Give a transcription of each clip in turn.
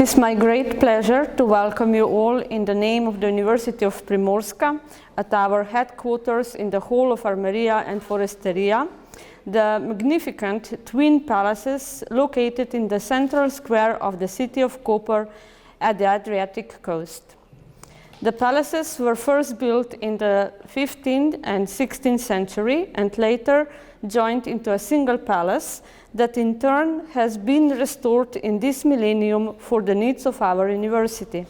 is my great pleasure to welcome you all in the name of the University of Primorska at our headquarters in the Hall of Armeria and Foresteria, the magnificent twin palaces located in the central square of the city of Koper at the Adriatic coast. The palaces were first built in the 15th and 16th century and later joined into a single palace that in turn has been restored in this millennium for the needs of our university.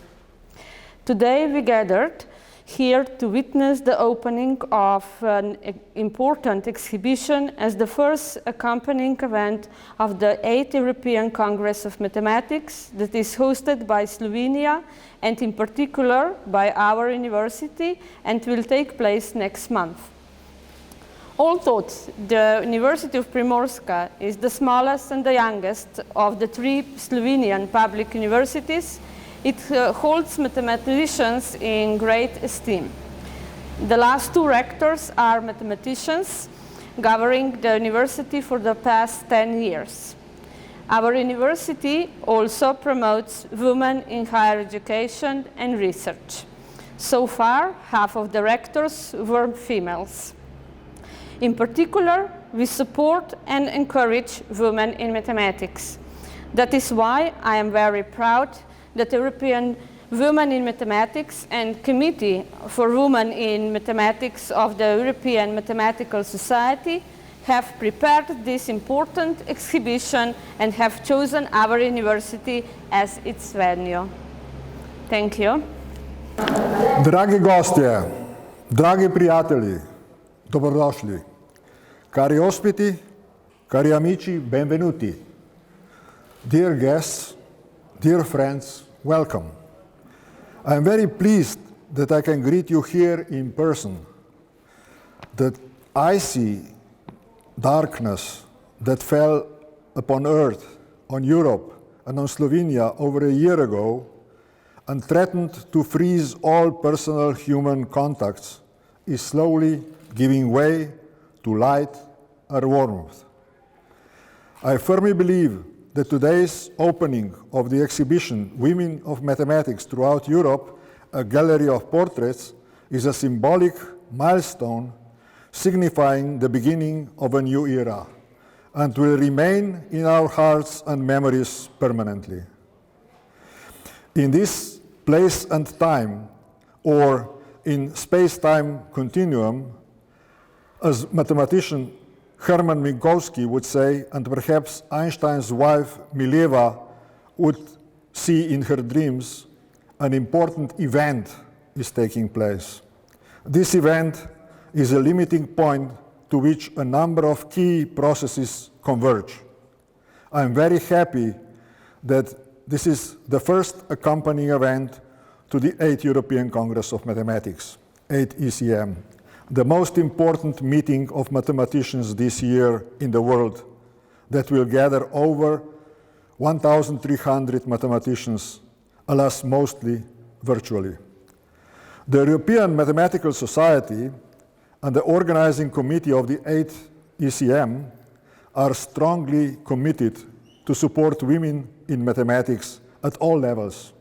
Today we gathered here to witness the opening of an important exhibition as the first accompanying event of the 8th European Congress of Mathematics that is hosted by Slovenia and in particular by our university and will take place next month. Although the University of Primorska is the smallest and the youngest of the three Slovenian public universities, it holds mathematicians in great esteem. The last two rectors are mathematicians governing the university for the past 10 years. Our university also promotes women in higher education and research. So far, half of the rectors were females. In particular, we support and encourage women in mathematics. That is why I am very proud that the European Women in Mathematics and Committee for Women in Mathematics of the European Mathematical Society have prepared this important exhibition and have chosen our university as its venue. Thank you. Dragi gostje, dragi prijatelji, dobrodošli. Cari ospiti, cari amici, benvenuti. Dear guests, dear friends, welcome. I am very pleased that I can greet you here in person. The icy darkness that fell upon Earth, on Europe, and on Slovenia over a year ago and threatened to freeze all personal human contacts is slowly giving way to light and warmth. I firmly believe that today's opening of the exhibition Women of Mathematics Throughout Europe, a gallery of portraits, is a symbolic milestone signifying the beginning of a new era and will remain in our hearts and memories permanently. In this place and time, or in space-time continuum, as mathematician Hermann Minkowski would say, and perhaps Einstein's wife Mileva would see in her dreams, an important event is taking place. This event is a limiting point to which a number of key processes converge. I am very happy that this is the first accompanying event to the 8th European Congress of Mathematics, 8 ECM. The most important meeting of mathematicians this year in the world that will gather over 1,300 mathematicians, alas, mostly virtually. The European Mathematical Society and the organizing committee of the 8th ECM are strongly committed to support women in mathematics at all levels.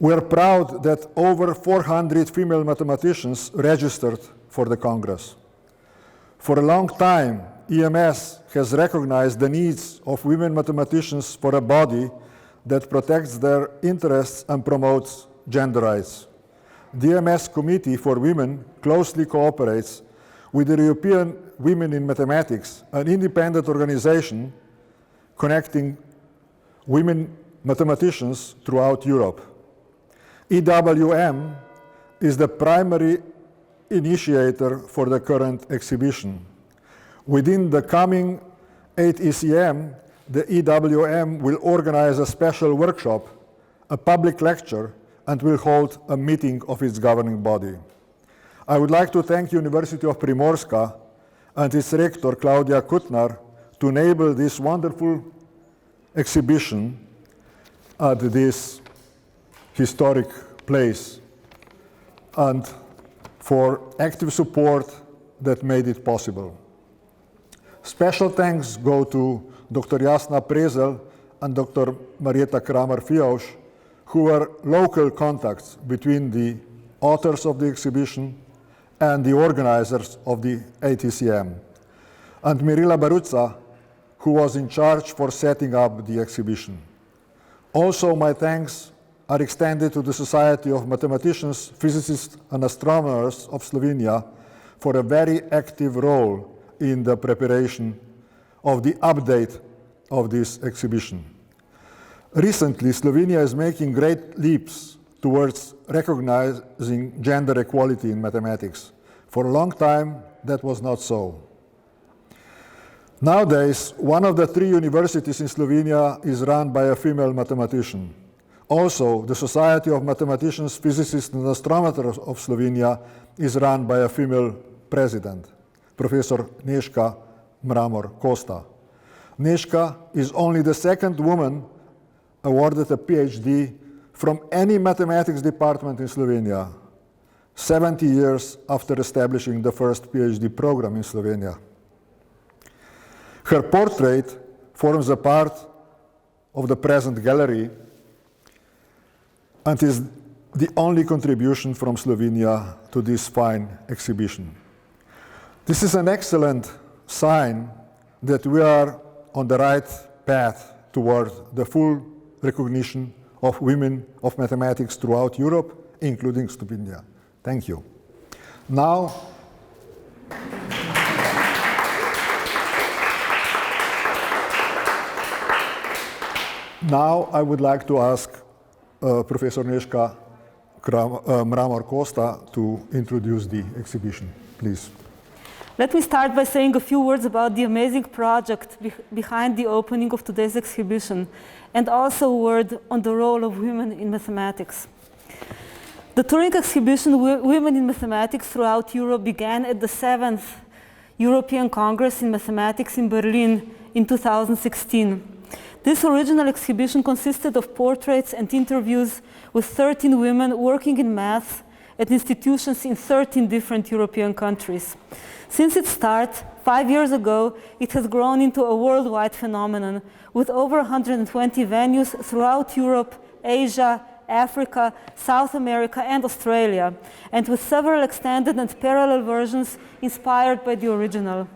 We are proud that over 400 female mathematicians registered for the Congress. For a long time, EMS has recognized the needs of women mathematicians for a body that protects their interests and promotes gender rights. The EMS Committee for Women closely cooperates with the European Women in Mathematics, an independent organization connecting women mathematicians throughout Europe. EWM is the primary initiator for the current exhibition. Within the coming 8 ECM, the EWM will organize a special workshop, a public lecture, and will hold a meeting of its governing body. I would like to thank University of Primorska and its rector, Claudia Kutnar, to enable this wonderful exhibition at this historic place and for active support that made it possible. Special thanks go to Dr. Jasna Prezel and Dr. Marietta Kramer-Fiausch, who were local contacts between the authors of the exhibition and the organizers of the ATCM, and Mirila Baruzza, who was in charge for setting up the exhibition. Also, my thanks are extended to the Society of Mathematicians, Physicists, and Astronomers of Slovenia for a very active role in the preparation of the update of this exhibition. Recently, Slovenia is making great leaps towards recognizing gender equality in mathematics. For a long time, that was not so. Nowadays, one of the 3 universities in Slovenia is run by a female mathematician. Also, the Society of Mathematicians, Physicists, and Astronomers of Slovenia is run by a female president, Professor Nežka Mramor-Kosta. Nežka is only the 2nd woman awarded a PhD from any mathematics department in Slovenia, 70 years after establishing the first PhD program in Slovenia. Her portrait forms a part of the present gallery and is the only contribution from Slovenia to this fine exhibition. This is an excellent sign that we are on the right path toward the full recognition of women of mathematics throughout Europe, including Slovenia. Thank you. Now I would like to ask Professor Nežka Mramor-Kosta to introduce the exhibition, please. Let me start by saying a few words about the amazing project behind the opening of today's exhibition, and also a word on the role of women in mathematics. The Turing exhibition, Women in Mathematics Throughout Europe, began at the 7th European Congress in Mathematics in Berlin in 2016. This original exhibition consisted of portraits and interviews with 13 women working in math at institutions in 13 different European countries. Since its start, 5 years ago, it has grown into a worldwide phenomenon with over 120 venues throughout Europe, Asia, Africa, South America, and Australia, and with several extended and parallel versions inspired by the original.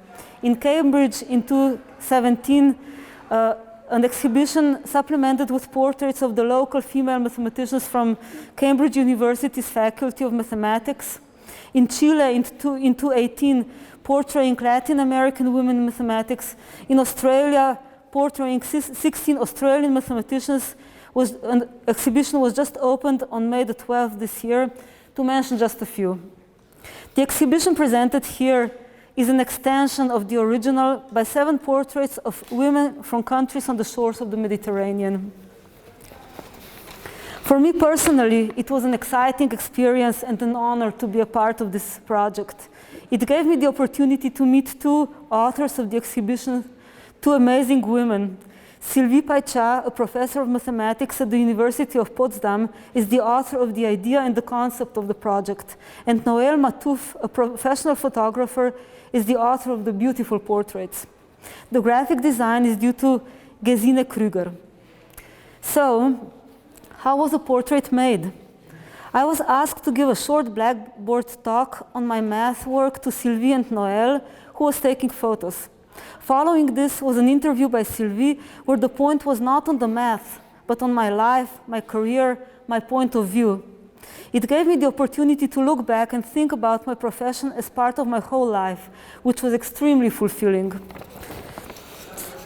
In Cambridge in 2017, an exhibition supplemented with portraits of the local female mathematicians from Cambridge University's Faculty of Mathematics. In Chile in 2018, portraying Latin American women in mathematics. In Australia, portraying 16 Australian mathematicians. An exhibition was just opened on May the 12th this year, to mention just a few. The exhibition presented here is an extension of the original by 7 portraits of women from countries on the shores of the Mediterranean. For me personally, it was an exciting experience and an honor to be a part of this project. It gave me the opportunity to meet 2 authors of the exhibition, 2 amazing women. Sylvie Paicha, a professor of mathematics at the University of Potsdam, is the author of the idea and the concept of the project. And Noël Matouf, a professional photographer, is the author of the beautiful portraits. The graphic design is due to Gesine Krüger. So, how was a portrait made? I was asked to give a short blackboard talk on my math work to Sylvie and Noël, who was taking photos. Following this was an interview by Sylvie where the point was not on the math, but on my life, my career, my point of view. It gave me the opportunity to look back and think about my profession as part of my whole life, which was extremely fulfilling.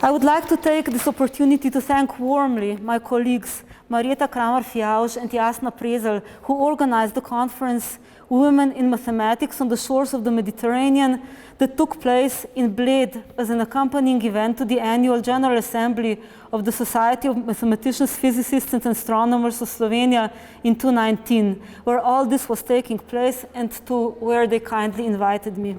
I would like to take this opportunity to thank warmly my colleagues Marietta Kramer-Fiausch and Jasna Prezel, who organized the conference Women in Mathematics on the Shores of the Mediterranean that took place in Bled as an accompanying event to the annual General Assembly of the Society of Mathematicians, Physicists, and Astronomers of Slovenia in 2019, where all this was taking place and to where they kindly invited me.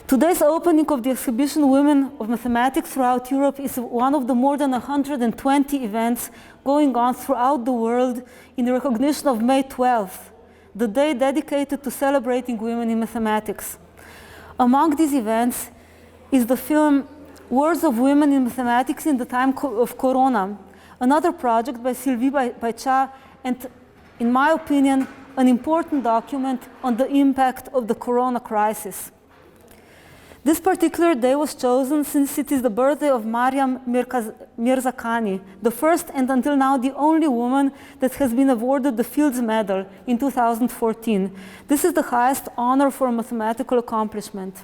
Today's opening of the exhibition Women of Mathematics Throughout Europe is one of the more than 120 events going on throughout the world in recognition of May 12th, the day dedicated to celebrating women in mathematics. Among these events is the film Words of Women in Mathematics in the Time of Corona, another project by Sylvie Paicha, and in my opinion, an important document on the impact of the Corona crisis. This particular day was chosen since it is the birthday of Mariam Mirzakhani, the first and until now the only woman that has been awarded the Fields Medal in 2014. This is the highest honor for a mathematical accomplishment.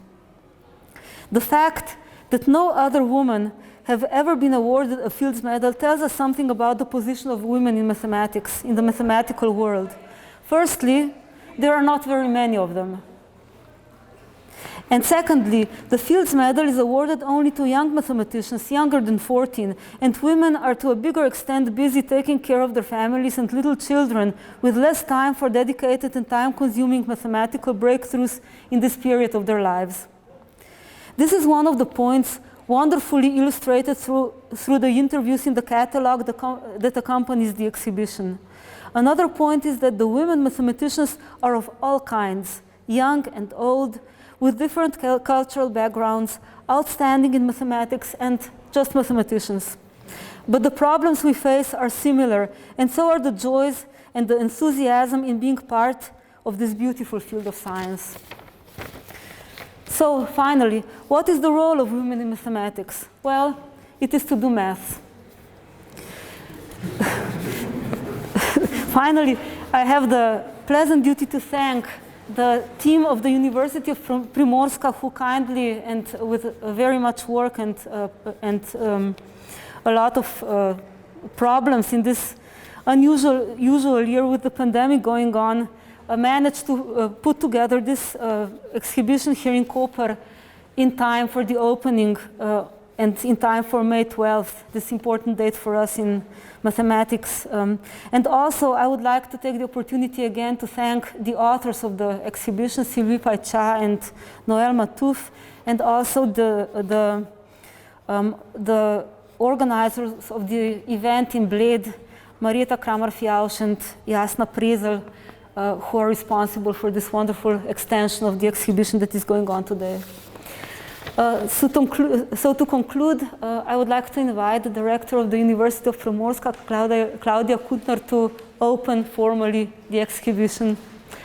The fact that no other woman have ever been awarded a Fields Medal tells us something about the position of women in mathematics, in the mathematical world. Firstly, there are not very many of them. And secondly, the Fields Medal is awarded only to young mathematicians, younger than 14, and women are to a bigger extent busy taking care of their families and little children with less time for dedicated and time-consuming mathematical breakthroughs in this period of their lives. This is one of the points wonderfully illustrated through the interviews in the catalog that accompanies the exhibition. Another point is that the women mathematicians are of all kinds, young and old, with different cultural backgrounds, outstanding in mathematics, and just mathematicians. But the problems we face are similar, and so are the joys and the enthusiasm in being part of this beautiful field of science. So finally, what is the role of women in mathematics? Well, it is to do math. Finally, I have the pleasant duty to thank the team of the University of Primorska, who kindly and with very much work and a lot of problems in this unusual year with the pandemic going on, managed to put together this exhibition here in Koper in time for the opening and in time for May 12th, this important date for us in mathematics. And also, I would like to take the opportunity again to thank the authors of the exhibition, Sylvie Paicha and Noël Matouf, and also the organizers of the event in Bled, Marieta Kramer-Fjausch and Jasna Prezel, who are responsible for this wonderful extension of the exhibition that is going on today. So to conclude, I would like to invite the director of the University of Primorska, Claudia Kutner, to open formally the exhibition.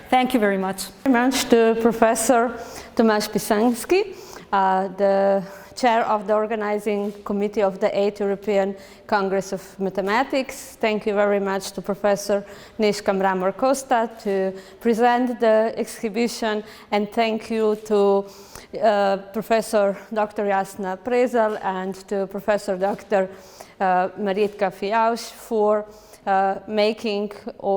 Thank you very much. Very much to Professor Tomasz Pisański, the chair of the organizing committee of the 8th European Congress of Mathematics. Thank you very much to Professor Neška Mramor-Kosta to present the exhibition, and thank you to Professor Dr. Jasna Prezel and to Professor Dr. Marieta Fjausch for making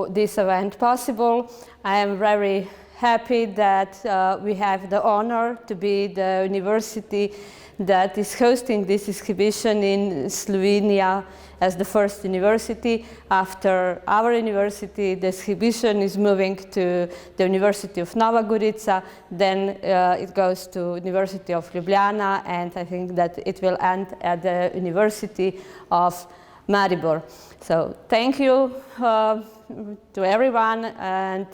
this event possible. I am very happy that we have the honor to be the university that is hosting this exhibition in Slovenia as the first university. After our university, the exhibition is moving to the University of Nova Gorica, then it goes to University of Ljubljana, and I think that it will end at the University of Maribor. So thank you to everyone, and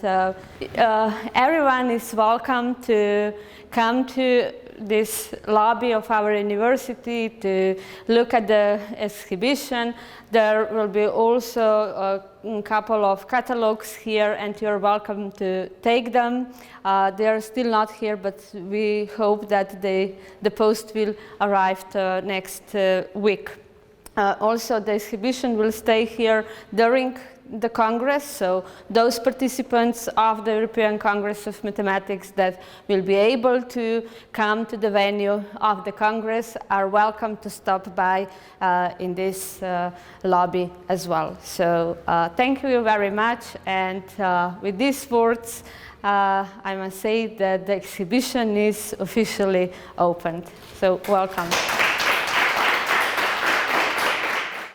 everyone is welcome to come to this lobby of our university to look at the exhibition. There will be also a couple of catalogs here, and you're welcome to take them. They are still not here, but we hope that the post will arrive next week. Also, the exhibition will stay here during the Congress, so those participants of the European Congress of Mathematics that will be able to come to the venue of the Congress are welcome to stop by in this lobby as well. So thank you very much, and with these words, I must say that the exhibition is officially opened. So welcome.